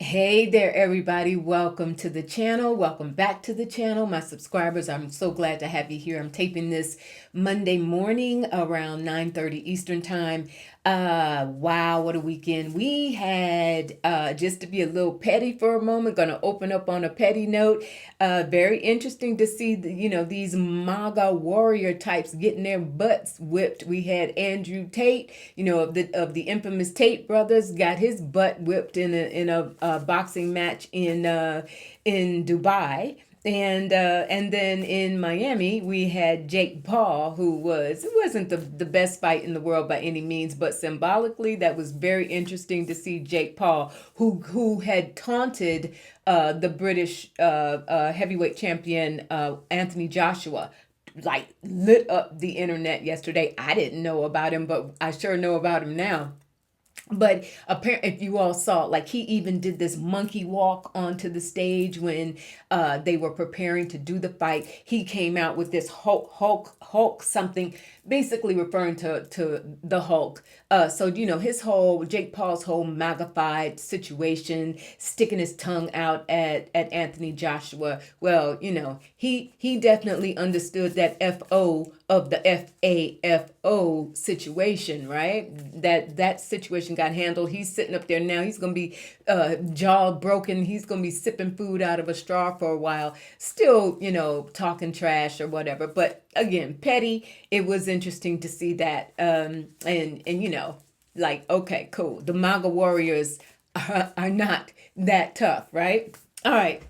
Hey there, everybody. Welcome to the channel. Welcome back to the channel. My subscribers, I'm so glad to have you here. I'm taping this Monday morning around 9:30 Eastern Time. Wow, what a weekend. We had, just to be a little petty for a moment, going to open up on a petty note. Very interesting to see, these MAGA warrior types getting their butts whipped. We had Andrew Tate, of the infamous Tate brothers, got his butt whipped in a boxing match in Dubai. And then in Miami we had Jake Paul, it wasn't the best fight in the world by any means, but symbolically that was very interesting to see Jake Paul, who had taunted the British heavyweight champion Anthony Joshua, like lit up the internet yesterday. I didn't know about him, but I sure know about him now. But apparently, if you all saw, like, he even did this monkey walk onto the stage when they were preparing to do the fight. He came out with this Hulk something, basically referring to the Hulk. So Jake Paul's whole magnified situation, sticking his tongue out at Anthony Joshua. Well, he definitely understood that FO of the FAFO situation, right? That situation got handled. He's sitting up there now. He's gonna be jaw broken. He's gonna be sipping food out of a straw for a while. Still, talking trash or whatever. But again, petty. It was interesting to see that. Like, okay, cool. The MAGA warriors are not that tough, right? All right.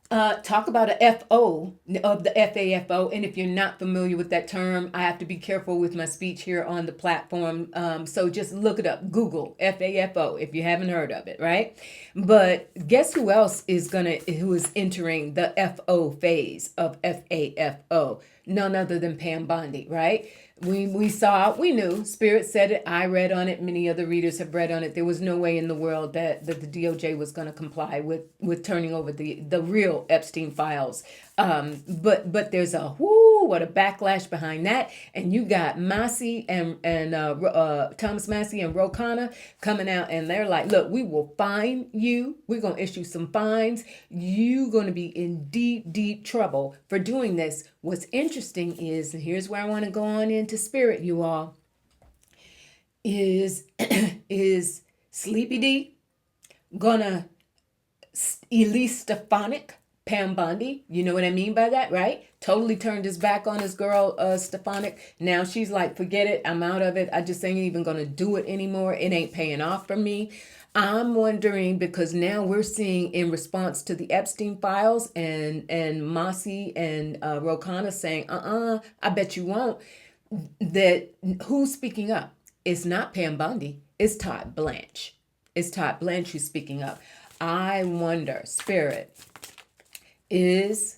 Talk about a FO of the FAFO. And if you're not familiar with that term, I have to be careful with my speech here on the platform. So just look it up. Google FAFO if you haven't heard of it, right? But guess who else who is entering the FO phase of FAFO? None other than Pam Bondi, right? We knew, Spirit said it, I read on it, many other readers have read on it. There was no way in the world that the DOJ was going to comply with turning over the real Epstein files. But there's what a backlash behind that. And you got Massey and Thomas Massey and Ro Khanna coming out, and they're like, look, we will fine you. We're going to issue some fines. You're going to be in deep, deep trouble for doing this. What's interesting is, and here's where I want to go on into Spirit, you all, is Sleepy D gonna Elise Stefanik, Pam Bondi? You know what I mean by that, right? Totally turned his back on his girl, Stefanik. Now she's like, forget it, I'm out of it. I just ain't even gonna do it anymore. It ain't paying off for me. I'm wondering, because now we're seeing, in response to the Epstein files and Massey and Ro Khanna saying, I bet you won't, that who's speaking up? It's not Pam Bondi. It's Todd Blanche. It's Todd Blanche who's speaking up. I wonder, Spirit, is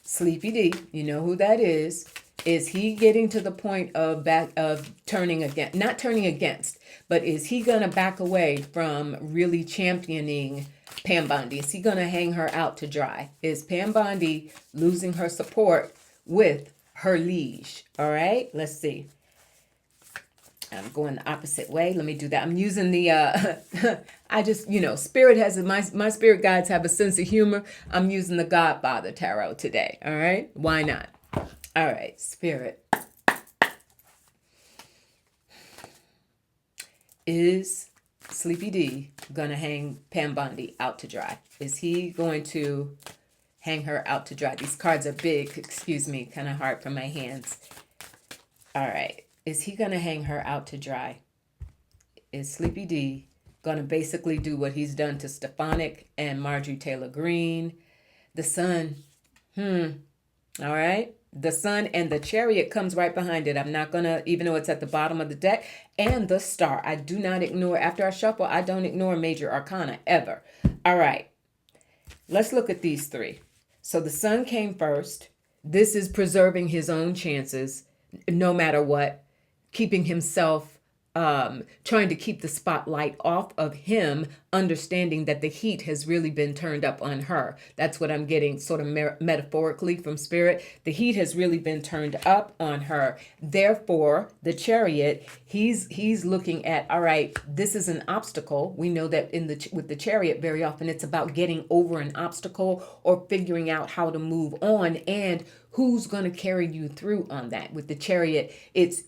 Sleepy D, you know who that is he getting to the point of turning against, not turning against, but is he going to back away from really championing Pam Bondi? Is he going to hang her out to dry? Is Pam Bondi losing her support with her liege? All right, let's see. I'm going the opposite way. Let me do that. I'm using the, I just, Spirit has, my spirit guides have a sense of humor. I'm using the Godfather Tarot today. All right. Why not? All right. Spirit. Is Sleepy D going to hang Pam Bondi out to dry? Is he going to hang her out to dry? These cards are big. Excuse me. Kind of hard for my hands. All right. Is he going to hang her out to dry? Is Sleepy D going to basically do what he's done to Stefanik and Marjorie Taylor Greene? The Sun. All right. The Sun, and the Chariot comes right behind it. I'm not going to, even though it's at the bottom of the deck, and the Star. I do not ignore, after I shuffle, I don't ignore Major Arcana ever. All right. Let's look at these three. So the Sun came first. This is preserving his own chances, no matter what. Keeping himself trying to keep the spotlight off of him, understanding that the heat has really been turned up on her. That's what I'm getting sort of metaphorically from Spirit. The heat has really been turned up on her. Therefore, the Chariot, he's looking at, all right, this is an obstacle. We know that with the Chariot, very often it's about getting over an obstacle or figuring out how to move on, and who's going to carry you through on that. With the Chariot, it's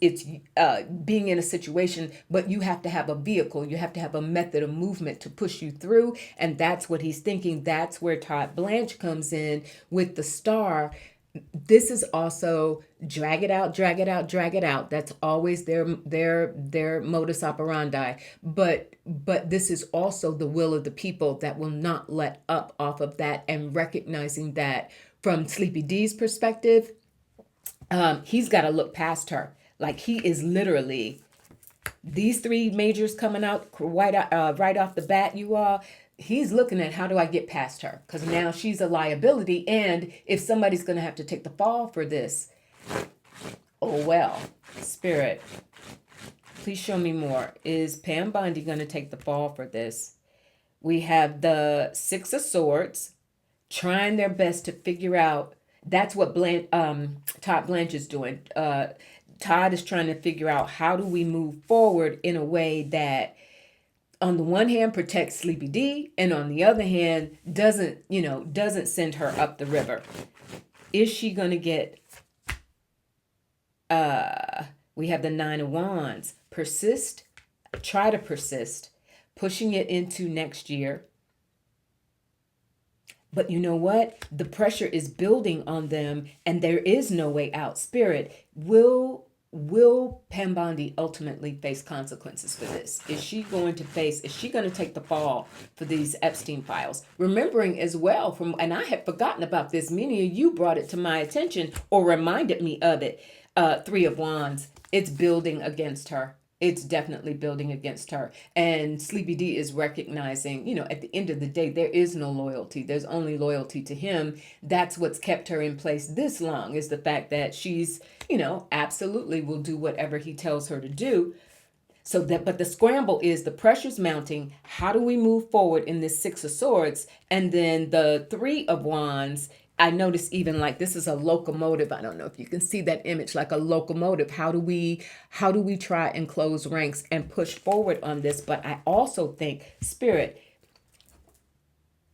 being in a situation, but you have to have a vehicle, you have to have a method of movement to push you through, and that's what he's thinking. That's where Todd Blanche comes in with the Star. This is also drag it out, drag it out, drag it out. That's always their modus operandi. But this is also the will of the people that will not let up off of that, and recognizing that from Sleepy D's perspective, he's got to look past her. Like, he is literally, these three majors coming out right off the bat, you all, he's looking at, how do I get past her? Because now she's a liability. And if somebody's going to have to take the fall for this, oh, well, Spirit, please show me more. Is Pam Bondi going to take the fall for this? We have the Six of Swords trying their best to figure out. That's what Todd Blanche is doing. Todd is trying to figure out, how do we move forward in a way that, on the one hand, protects Sleepy D, and on the other hand, doesn't send her up the river. Is she going to get, we have the Nine of Wands, try to persist, pushing it into next year. But you know what? The pressure is building on them, and there is no way out. Spirit, will Pam Bondi ultimately face consequences for this? Is she going to take the fall for these Epstein files? Remembering as well and I had forgotten about this, many of you brought it to my attention or reminded me of it. Three of Wands, it's building against her. It's definitely building against her. And Sleepy D is recognizing, at the end of the day, there is no loyalty. There's only loyalty to him. That's what's kept her in place this long, is the fact that she's, absolutely will do whatever he tells her to do. But the scramble is, the pressure's mounting. How do we move forward in this Six of Swords? And then the Three of Wands, I notice, even like, this is a locomotive. I don't know if you can see that image, like a locomotive. How do we try and close ranks and push forward on this? But I also think, Spirit,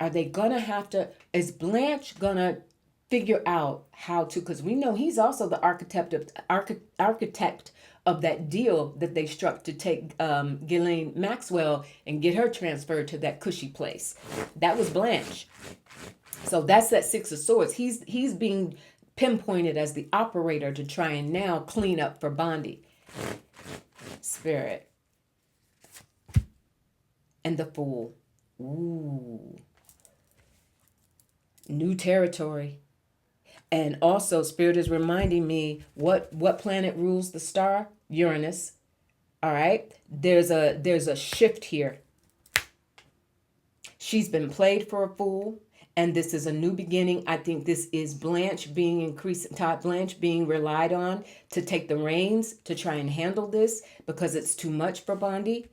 are they gonna have to, is Blanche gonna figure out how to, because we know he's also the architect of that deal that they struck to take Ghislaine Maxwell and get her transferred to that cushy place. That was Blanche. So that's that Six of Swords. He's being pinpointed as the operator to try and now clean up for Bondi. Spirit. And the Fool. Ooh. New territory. And also, Spirit is reminding me, what planet rules the star? Uranus. All right. There's a shift here. She's been played for a fool. And this is a new beginning. I think this is Todd Blanche being relied on to take the reins to try and handle this, because it's too much for Bondi.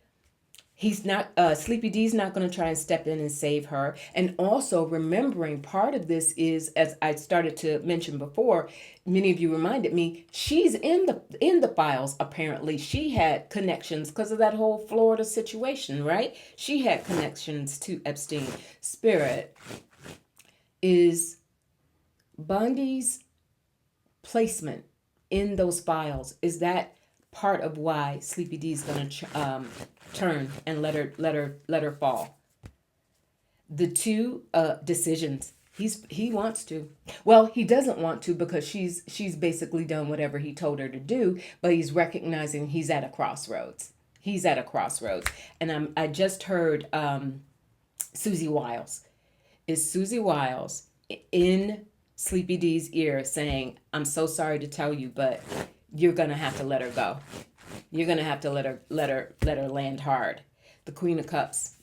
He's not, Sleepy D's not going to try and step in and save her. And also remembering, part of this is, as I started to mention before, many of you reminded me, she's in the files. Apparently she had connections because of that whole Florida situation, right? She had connections to Epstein. Spirit, is Bondi's placement in those files, is that part of why Sleepy D's going to turn and let her fall? The two decisions, he wants to. Well, he doesn't want to, because she's basically done whatever he told her to do, but he's recognizing he's at a crossroads. And I just heard Susie Wiles. Is Susie Wiles in Sleepy D's ear saying, I'm so sorry to tell you, but you're going to have to let her go. You're going to have to let her land hard. The Queen of Cups.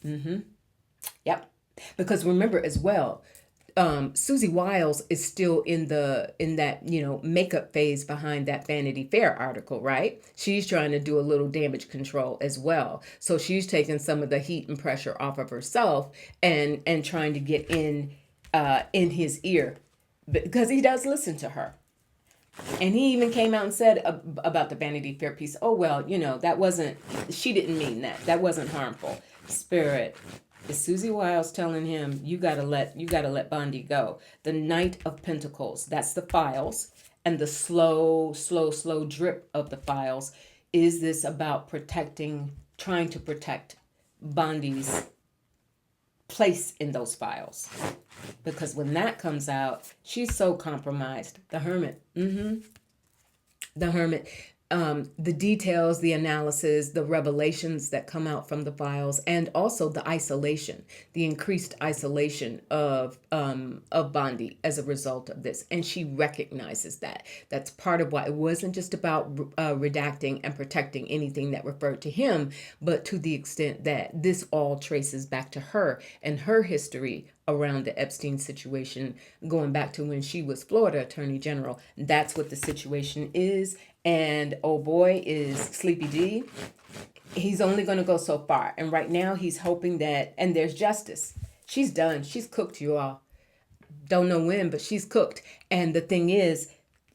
Yep. Because remember as well, Susie Wiles is still in that makeup phase behind that Vanity Fair article, right? She's trying to do a little damage control as well. So she's taking some of the heat and pressure off of herself and trying to get in his ear because he does listen to her. And he even came out and said about the Vanity Fair piece, oh, well, that wasn't, she didn't mean that. That wasn't harmful. Spirit. Is Susie Wiles telling him, you gotta let Bondi go? The Knight of Pentacles, that's the files. And the slow drip of the files. Is this about trying to protect Bondi's place in those files? Because when that comes out, she's so compromised. The Hermit. The Hermit. The details, the analysis, the revelations that come out from the files, and also the isolation, the increased isolation of Bondi as a result of this. And she recognizes that. That's part of why it wasn't just about redacting and protecting anything that referred to him, but to the extent that this all traces back to her and her history around the Epstein situation, going back to when she was Florida Attorney General. That's what the situation is. And oh boy, is Sleepy D. He's only going to go so far. And right now he's hoping that, and there's justice. She's done. She's cooked, you all. Don't know when, but she's cooked. And the thing is,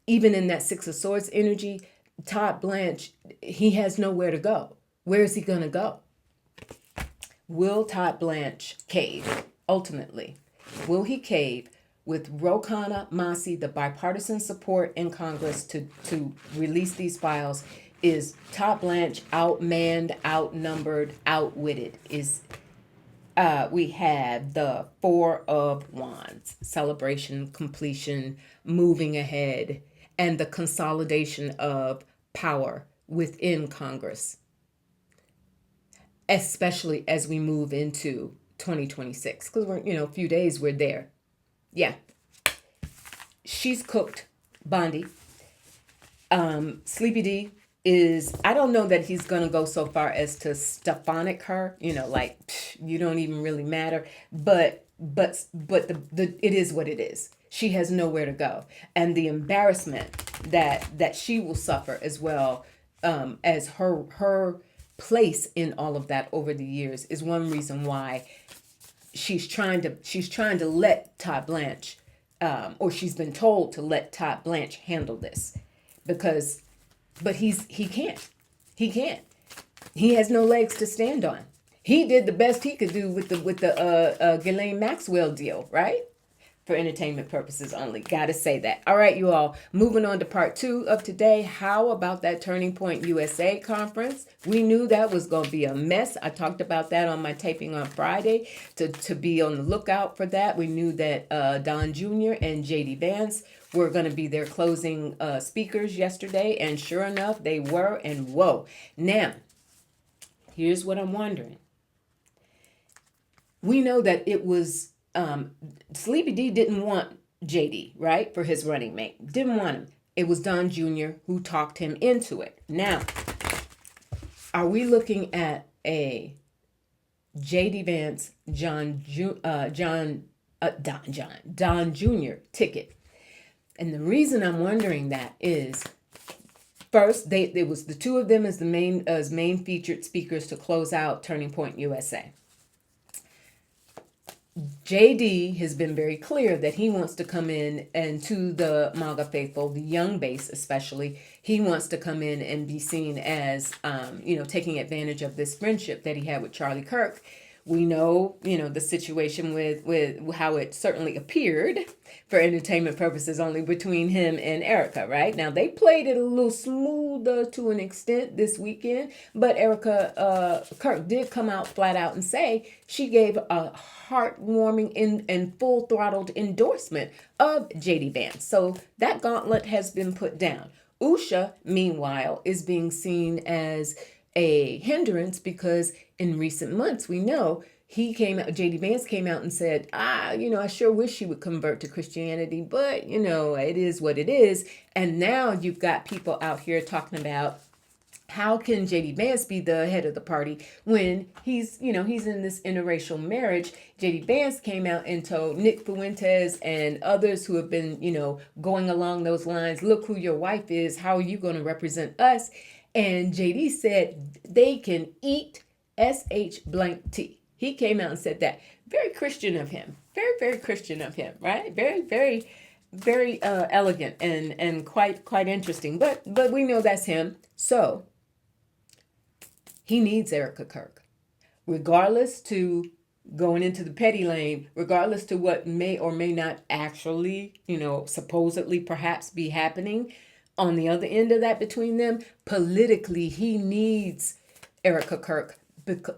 even in that Six of Swords energy, Todd Blanche, he has nowhere to go. Where is he going to go? Will Todd Blanche cave? Ultimately, will he cave with Ro Khanna, Masih, the bipartisan support in Congress to release these files? Is Todd Blanche outmanned, outnumbered, outwitted? We have the Four of Wands, celebration, completion, moving ahead, and the consolidation of power within Congress, especially as we move into 2026, because we're, a few days we're there. Yeah. She's cooked, Bondi. Sleepy D is, I don't know that he's going to go so far as to Stephanic her, like, you don't even really matter. But the it is what it is. She has nowhere to go. And the embarrassment that she will suffer as well, as her place in all of that over the years is one reason why she's trying to let Todd Blanche, or she's been told to let Todd Blanche handle this, but he can't. He has no legs to stand on. He did the best he could do with the Ghislaine Maxwell deal, right? For entertainment purposes only. Gotta say that. All right, you all. Moving on to part 2 of today. How about that Turning Point USA conference? We knew that was going to be a mess. I talked about that on my taping on Friday to be on the lookout for that. We knew that Don Jr. and JD Vance were going to be their closing speakers yesterday. And sure enough, they were. And whoa. Now, here's what I'm wondering. We know that it was... Sleepy D didn't want JD, right, for his running mate. Didn't want him. It was Don Jr. who talked him into it. Now, are we looking at a JD Vance, Don Jr. ticket? And the reason I'm wondering that is, first, it was the two of them as main featured speakers to close out Turning Point USA. JD has been very clear that he wants to come in and to the MAGA faithful, the young base especially, he wants to come in and be seen as, taking advantage of this friendship that he had with Charlie Kirk. We know, the situation with how it certainly appeared for entertainment purposes only between him and Erika, right? Now, they played it a little smoother to an extent this weekend, but Erika Kirk did come out flat out and say she gave a heartwarming and full-throttled endorsement of JD Vance. So that gauntlet has been put down. Usha, meanwhile, is being seen as a hindrance because in recent months, we know JD Vance came out and said, I sure wish he would convert to Christianity, but, it is what it is. And now you've got people out here talking about How can JD Vance be the head of the party when he's in this interracial marriage? JD Vance came out and told Nick Fuentes and others who have been, going along those lines, look who your wife is. How are you going to represent us? And JD said they can eat SH blank T. He came out and said that. Very Christian of him. Very, very Christian of him, right? Very, very, very elegant and quite interesting. But we know that's him. So he needs Erika Kirk, regardless to going into the petty lane, regardless to what may or may not actually, supposedly perhaps be happening on the other end of that between them. Politically, he needs Erika Kirk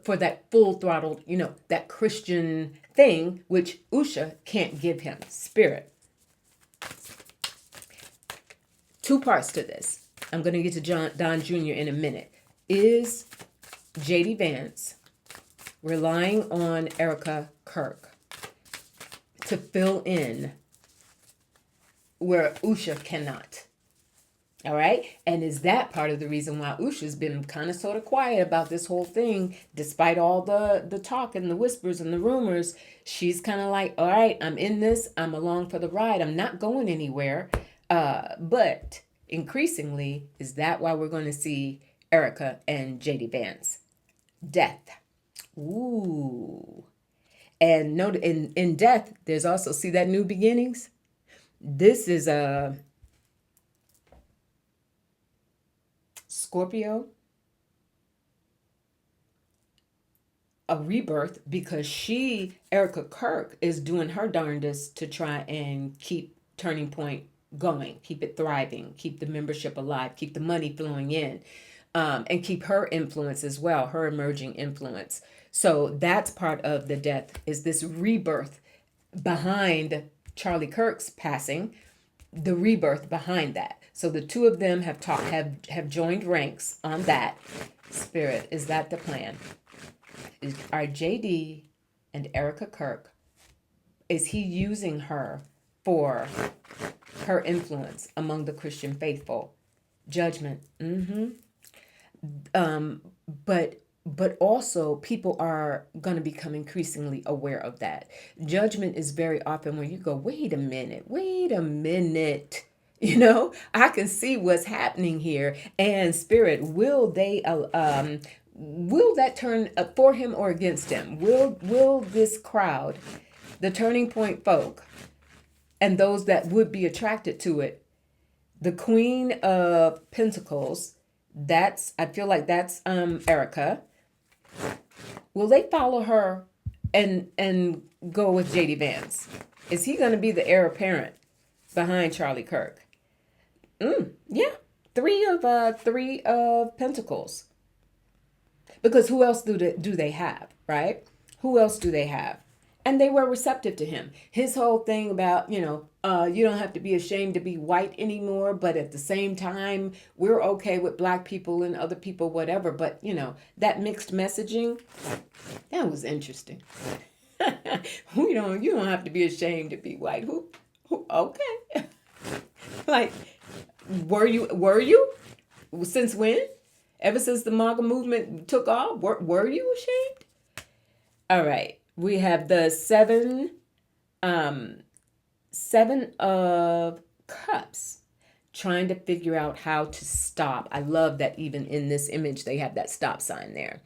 for that full throttle, that Christian thing, which Usha can't give him. Spirit. Two parts to this. I'm going to get to Don Jr. in a minute. Is JD Vance relying on Erika Kirk to fill in where Usha cannot? All right. And is that part of the reason why Usha's been kind of sort of quiet about this whole thing, despite all the talk and the whispers and the rumors? She's kind of like, all right, I'm in this. I'm along for the ride. I'm not going anywhere. But increasingly, is that why we're going to see Erika and JD Vance? Death. Ooh. And note in death, there's also, see that new beginnings? This is a Scorpio, a rebirth, because Erika Kirk, is doing her darndest to try and keep Turning Point going, keep it thriving, keep the membership alive, keep the money flowing in, and keep her influence as well, her emerging influence. So that's part of the death, is this rebirth behind Charlie Kirk's passing, the rebirth behind that. So the two of them have joined ranks on that. Spirit, is that the plan? Are JD and Erika Kirk, is he using her for her influence among the Christian faithful? Judgment. But also people are going to become increasingly aware of that. Judgment is very often where you go, wait a minute. I can see what's happening here. And Spirit, will that turn for him or against him? Will this crowd, the Turning Point folk, and those that would be attracted to it, the Queen of Pentacles, I feel like that's Erika. Will they follow her and go with JD Vance? Is he going to be the heir apparent behind Charlie Kirk? Yeah, three of Pentacles. Because who else do they have, right? Who else do they have? And they were receptive to him. His whole thing about, you don't have to be ashamed to be white anymore, but at the same time, we're okay with black people and other people, whatever. But, that mixed messaging, that was interesting. You don't have to be ashamed to be white. Who okay. Like, were you? Since when? Ever since the MAGA movement took off, were you ashamed? All right. We have the seven of Cups, trying to figure out how to stop. I love that even in this image, they have that stop sign there.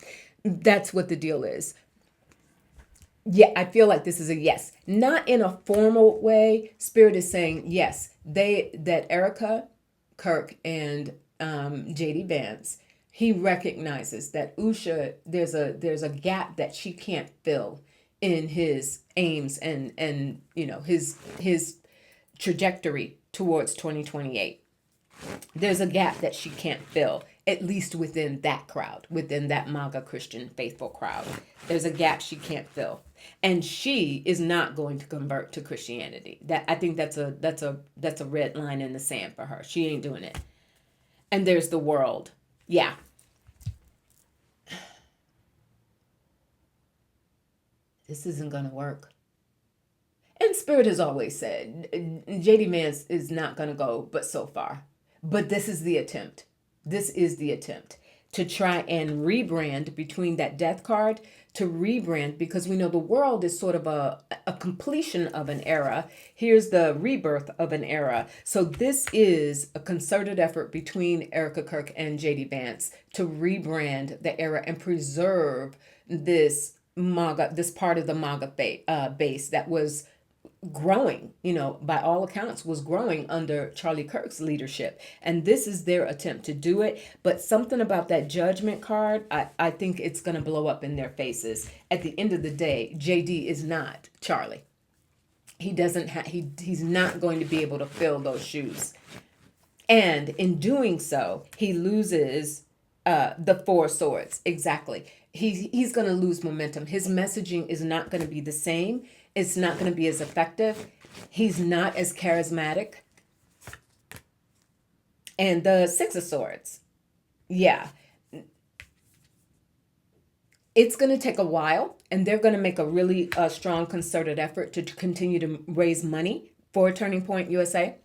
That's what the deal is. Yeah, I feel like this is a yes. Not in a formal way. Spirit is saying yes. That Erika Kirk and JD Vance, he recognizes that Usha, there's a gap that she can't fill in his aims and his trajectory towards 2028. There's a gap that she can't fill, at least within that crowd, within that MAGA Christian faithful crowd. There's a gap she can't fill. And she is not going to convert to Christianity. I think that's a red line in the sand for her. She ain't doing it. And there's the world. Yeah. This isn't going to work. And Spirit has always said, JD Vance is not going to go but so far. But this is the attempt. This is the attempt. to try and rebrand between that death card to rebrand, because we know the world is sort of a completion of an era. Here's the rebirth of an era. So this is a concerted effort between Erika, Kirk, and JD Vance to rebrand the era and preserve this MAGA, this part of the MAGA base that was growing, by all accounts, was growing under Charlie Kirk's leadership. And this is their attempt to do it. But something about that judgment card, I think it's going to blow up in their faces. At the end of the day, JD is not Charlie. He doesn't have, he's not going to be able to fill those shoes. And in doing so, he loses the four swords. Exactly. He's going to lose momentum. His messaging is not going to be the same. It's not going to be as effective. He's not as charismatic. And the Six of Swords. Yeah. It's going to take a while, and they're going to make a really strong concerted effort to continue to raise money for Turning Point USA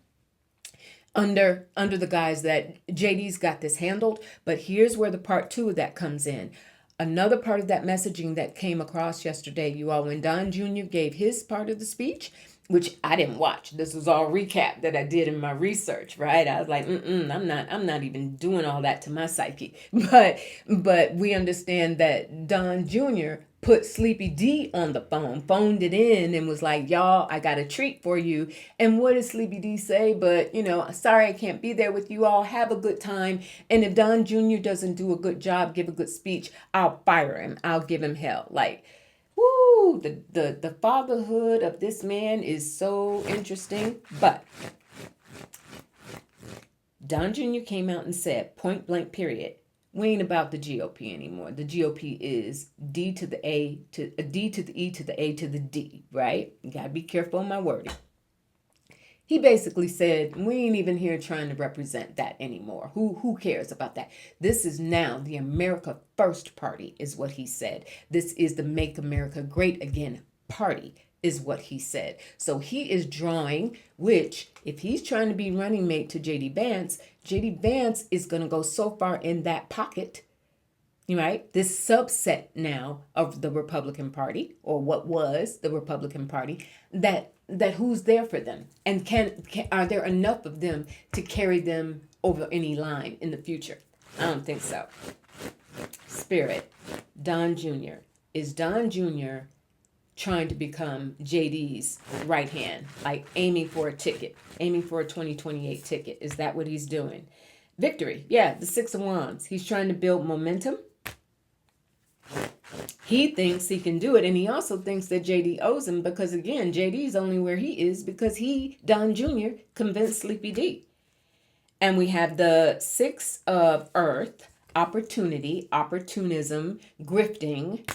under the guise that JD's got this handled. But here's where the part two of that comes in. Another part of that messaging that came across yesterday, you all, when Don Jr. gave his part of the speech, which I didn't watch. This was all recap that I did in my research, right? I was like, I'm not even doing all that to my psyche. But we understand that Don Jr. put Sleepy D on the phone, phoned it in, and was like, y'all, I got a treat for you. And what did Sleepy D say? But, sorry, I can't be there with you all. Have a good time. And if Don Jr. doesn't do a good job, give a good speech, I'll fire him. I'll give him hell. Like, woo, the fatherhood of this man is so interesting. But Don Jr. came out and said, point blank period, we ain't about the GOP anymore. The GOP is D to the A to a D to the E to the A to the D, right? You gotta be careful in my wording. He basically said, we ain't even here trying to represent that anymore. Who cares about that? This is now the America First Party, is what he said. This is the Make America Great Again Party, is what he said. So he is drawing, which, if he's trying to be running mate to JD Vance is going to go so far in that pocket, right? This subset now of the Republican Party, or what was the Republican Party, that who's there for them, and can are there enough of them to carry them over any line in the future? I don't think so. Spirit, Don Jr. Is Don Jr. trying to become JD's right hand, like aiming for a ticket, aiming for a 2028 ticket? Is that what he's doing? Victory, yeah, the Six of Wands. He's trying to build momentum. He thinks he can do it, and he also thinks that JD owes him, because, again, JD's only where he is because he, Don Jr., convinced Sleepy D. And we have the Six of Earth, opportunity, opportunism, grifting.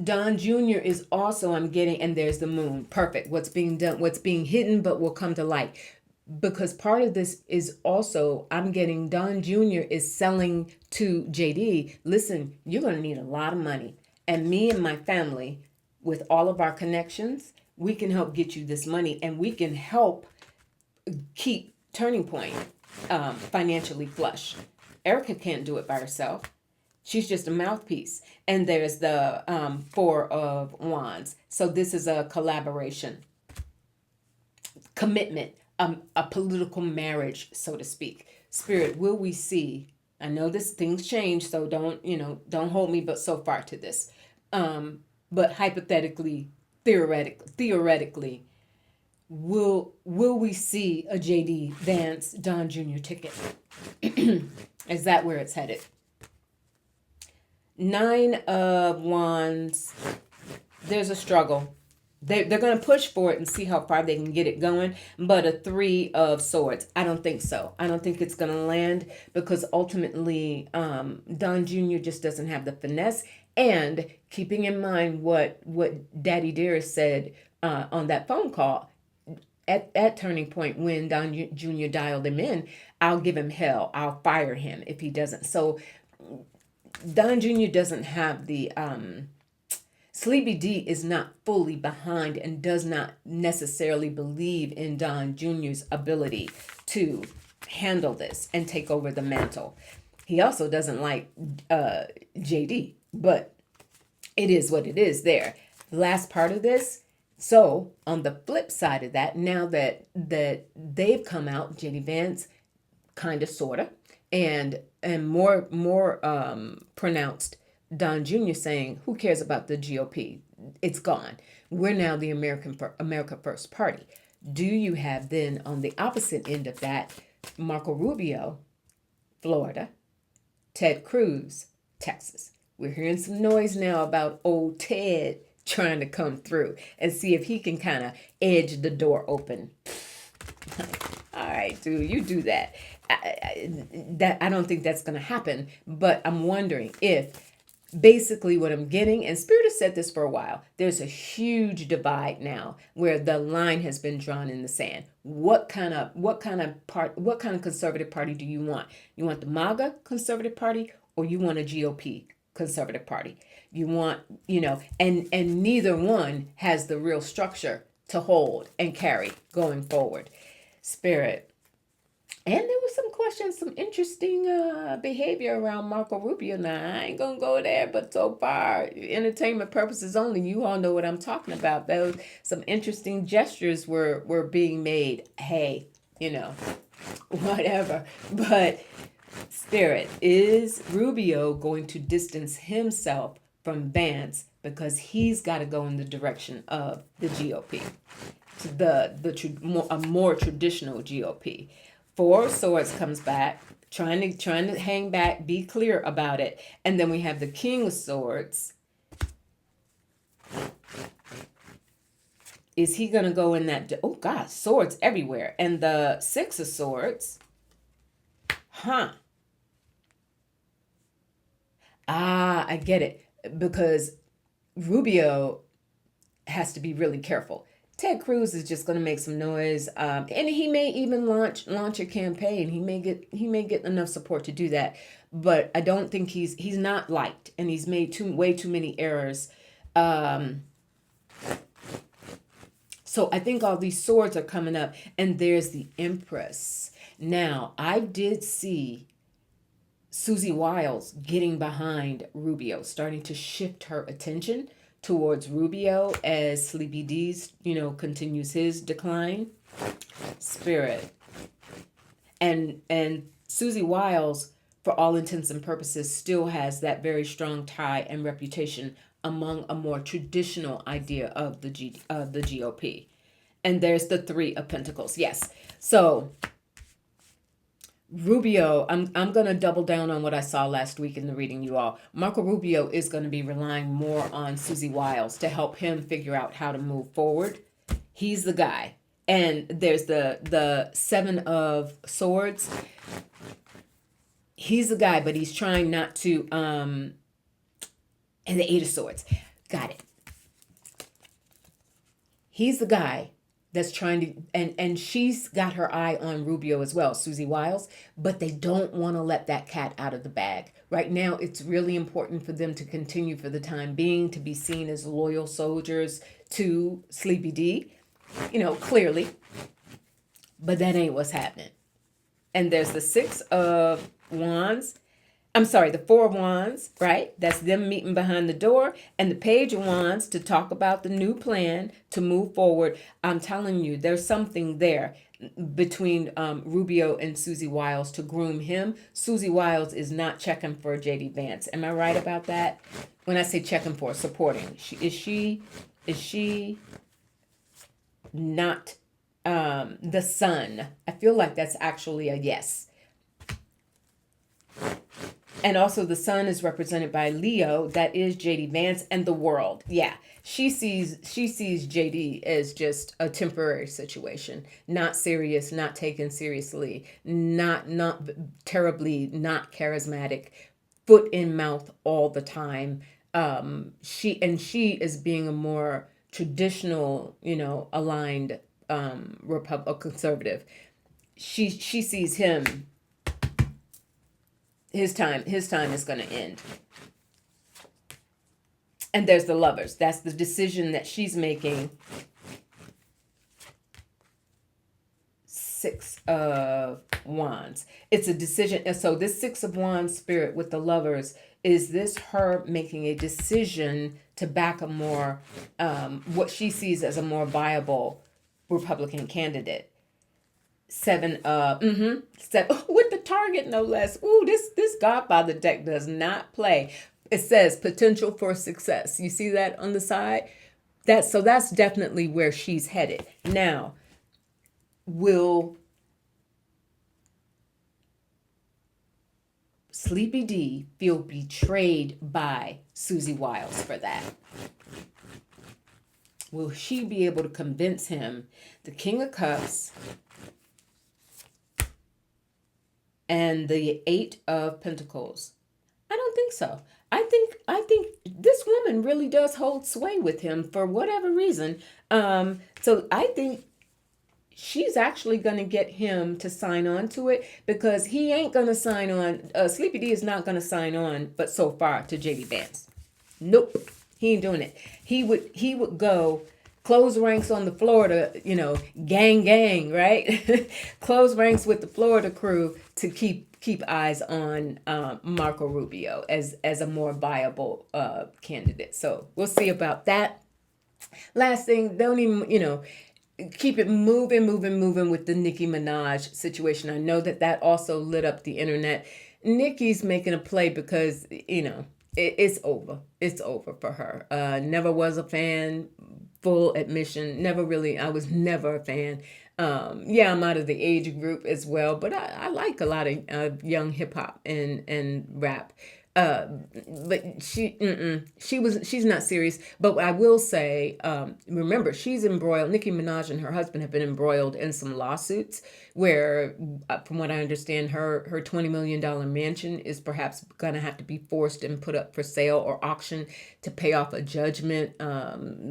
Don Jr. is also, I'm getting, and there's the moon. Perfect. What's being done, what's being hidden, but will come to light. Because part of this is also, I'm getting Don Jr. is selling to JD, listen, you're going to need a lot of money. And me and my family, with all of our connections, we can help get you this money, and we can help keep Turning Point financially flush. Erika can't do it by herself. She's just a mouthpiece. And there's the Four of Wands. So this is a collaboration, commitment, a political marriage, so to speak. Spirit, will we see? I know this things change, so don't hold me but so far to this. But hypothetically, theoretically, will we see a JD Vance Don Jr. ticket? Is that where it's headed? Nine of Wands. There's a struggle. They're going to push for it and see how far they can get it going. But a Three of Swords, I don't think so. I don't think it's going to land, because ultimately Don Jr. just doesn't have the finesse. And keeping in mind what Daddy Dearest said on that phone call at Turning Point, when Don Jr. dialed him in, I'll give him hell. I'll fire him if he doesn't. So Don Jr. doesn't have the... Sleepy D is not fully behind and does not necessarily believe in Don Jr.'s ability to handle this and take over the mantle. He also doesn't like JD, but it is what it is there. The last part of this. So on the flip side of that, now that they've come out, JD Vance, kind of, sorta, and more pronounced, Don Jr. saying, "Who cares about the GOP? It's gone. We're now the America First Party." Do you have then on the opposite end of that, Marco Rubio, Florida, Ted Cruz, Texas? We're hearing some noise now about old Ted trying to come through and see if he can kind of edge the door open. All right, dude, you do that. I don't think that's going to happen, but I'm wondering if basically what I'm getting, and Spirit has said this for a while, there's a huge divide now where the line has been drawn in the sand. What kind of conservative party do you want? You want the MAGA conservative party, or you want a GOP conservative party? You want, and neither one has the real structure to hold and carry going forward. Spirit. And there was some questions, some interesting behavior around Marco Rubio. Now, I ain't going to go there, but so far, entertainment purposes only, you all know what I'm talking about. Those some interesting gestures were being made. Hey, whatever. But Spirit, is Rubio going to distance himself from Vance because he's got to go in the direction of the GOP, a more traditional GOP? Four of Swords comes back, trying to hang back, be clear about it, and then we have the King of Swords. Is he gonna go in that? Oh God, swords everywhere, and the Six of Swords. I get it, because Rubio has to be really careful. Ted Cruz is just going to make some noise, and he may even launch a campaign. He may get enough support to do that, but I don't think he's not liked, and he's made way too many errors. So I think all these swords are coming up, and there's the Empress. Now, I did see Susie Wiles getting behind Rubio, starting to shift her attention towards Rubio as Sleepy D's, continues his decline. Spirit. And Susie Wiles, for all intents and purposes, still has that very strong tie and reputation among a more traditional idea of the GOP. And there's the Three of Pentacles. Yes. So Rubio, I'm going to double down on what I saw last week in the reading, you all. Marco Rubio is going to be relying more on Susie Wiles to help him figure out how to move forward. He's the guy. And there's the Seven of Swords. He's the guy, but he's trying not to, and the Eight of Swords. Got it. He's the guy that's trying to, and she's got her eye on Rubio as well, Susie Wiles, but they don't want to let that cat out of the bag. Right now, it's really important for them to continue for the time being to be seen as loyal soldiers to Sleepy D, clearly, but that ain't what's happening. And there's the Six of Wands. I'm sorry, the Four of Wands, right? That's them meeting behind the door. And the Page of Wands to talk about the new plan to move forward. I'm telling you, there's something there between Rubio and Susie Wiles to groom him. Susie Wiles is not checking for JD Vance. Am I right about that? When I say checking for, supporting. Is she not the Sun? I feel like that's actually a yes. And also the Sun is represented by Leo. That is JD Vance and the world. Yeah. She sees JD as just a temporary situation, not serious, not taken seriously, not terribly, not charismatic, foot in mouth all the time. She is being a more traditional, aligned conservative. She sees him. His time is going to end. And there's the Lovers. That's the decision that she's making. Six of Wands. It's a decision. And so this Six of Wands spirit with the Lovers, is this her making a decision to back a more, what she sees as a more viable Republican candidate? Seven with the target, no less. Ooh, this Godfather deck does not play. It says potential for success. You see that on the side? That's definitely where she's headed. Now, will Sleepy D feel betrayed by Susie Wiles for that? Will she be able to convince him? The King of Cups and the Eight of Pentacles. I don't think so. I think this woman really does hold sway with him for whatever reason. So I think she's actually going to get him to sign on to it, because he ain't going to sign on. Sleepy D is not going to sign on, but so far, to JD Vance. Nope, he ain't doing it. He would go close ranks on the Florida, gang, right? Close ranks with the Florida crew to keep eyes on Marco Rubio as a more viable candidate. So we'll see about that. Last thing, don't even, keep it moving with the Nicki Minaj situation. I know that also lit up the internet. Nicki's making a play because, it's over. It's over for her. Never was a fan. Full admission. I was never a fan. I'm out of the age group as well, but I like a lot of young hip hop and rap. But she's not serious. But I will say, remember, she's embroiled. Nicki Minaj and her husband have been embroiled in some lawsuits where, from what I understand, her $20 million mansion is perhaps going to have to be forced and put up for sale or auction to pay off a judgment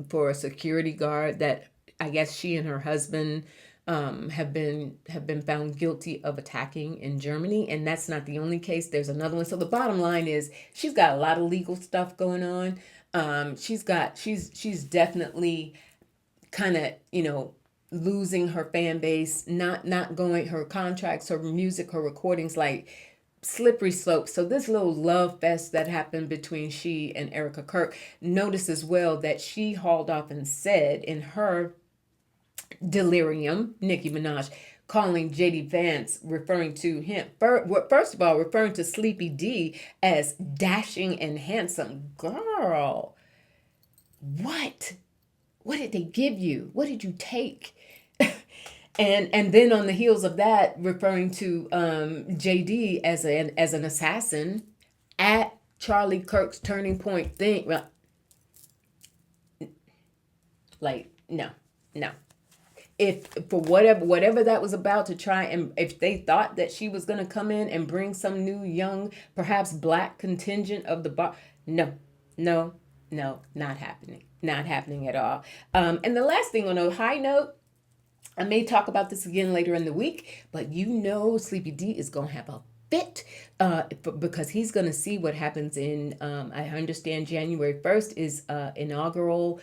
for a security guard that I guess she and her husband have been found guilty of attacking in Germany, and that's not the only case. There's another one. So the bottom line is she's got a lot of legal stuff going on. She's definitely kind of losing her fan base, not going, her contracts, her music, her recordings, like slippery slope. So this little love fest that happened between she and Erika Kirk, notice as well that she hauled off and said in her delirium, Nicki Minaj, calling JD Vance, referring to him, first of all, referring to Sleepy D as dashing and handsome. Girl, what did they give you? What did you take? and then on the heels of that, referring to JD as an assassin at Charlie Kirk's Turning Point thing. Like, no. If for whatever that was about, to try, and if they thought that she was going to come in and bring some new young, perhaps black contingent of the bar, no, not happening at all. And the last thing, on a high note, I may talk about this again later in the week, but Sleepy D is going to have a fit because he's going to see what happens in, I understand January 1st is inaugural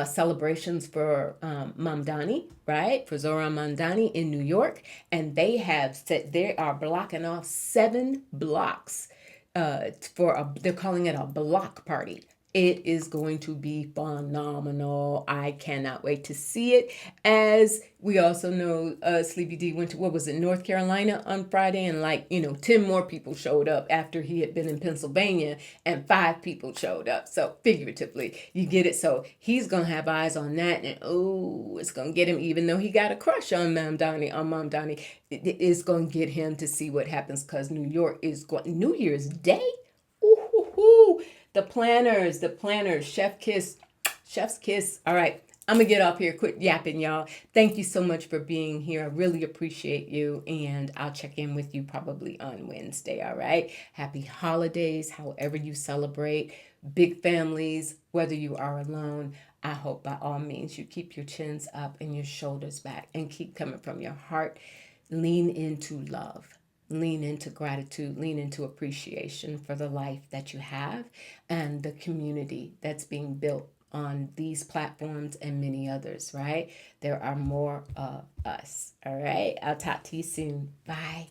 celebrations for Mamdani, right? For Zohran Mamdani in New York. And they have said they are blocking off 7 blocks they're calling it a block party. It is going to be phenomenal. I cannot wait to see it. As we also know, Sleepy D went to, North Carolina on Friday, and 10 more people showed up after he had been in Pennsylvania, and 5 people showed up. So figuratively, you get it. So he's going to have eyes on that, and it's going to get him, even though he got a crush on Mamdani, it's going to get him to see what happens, because New York is going, New Year's Day. Ooh. The planners, chef's kiss. All right, I'm going to get off here. Quit yapping, y'all. Thank you so much for being here. I really appreciate you, and I'll check in with you probably on Wednesday, all right? Happy holidays, however you celebrate. Big families, whether you are alone, I hope by all means you keep your chins up and your shoulders back and keep coming from your heart. Lean into love. Lean into gratitude, lean into appreciation for the life that you have and the community that's being built on these platforms and many others, right? There are more of us. All right. I'll talk to you soon. Bye.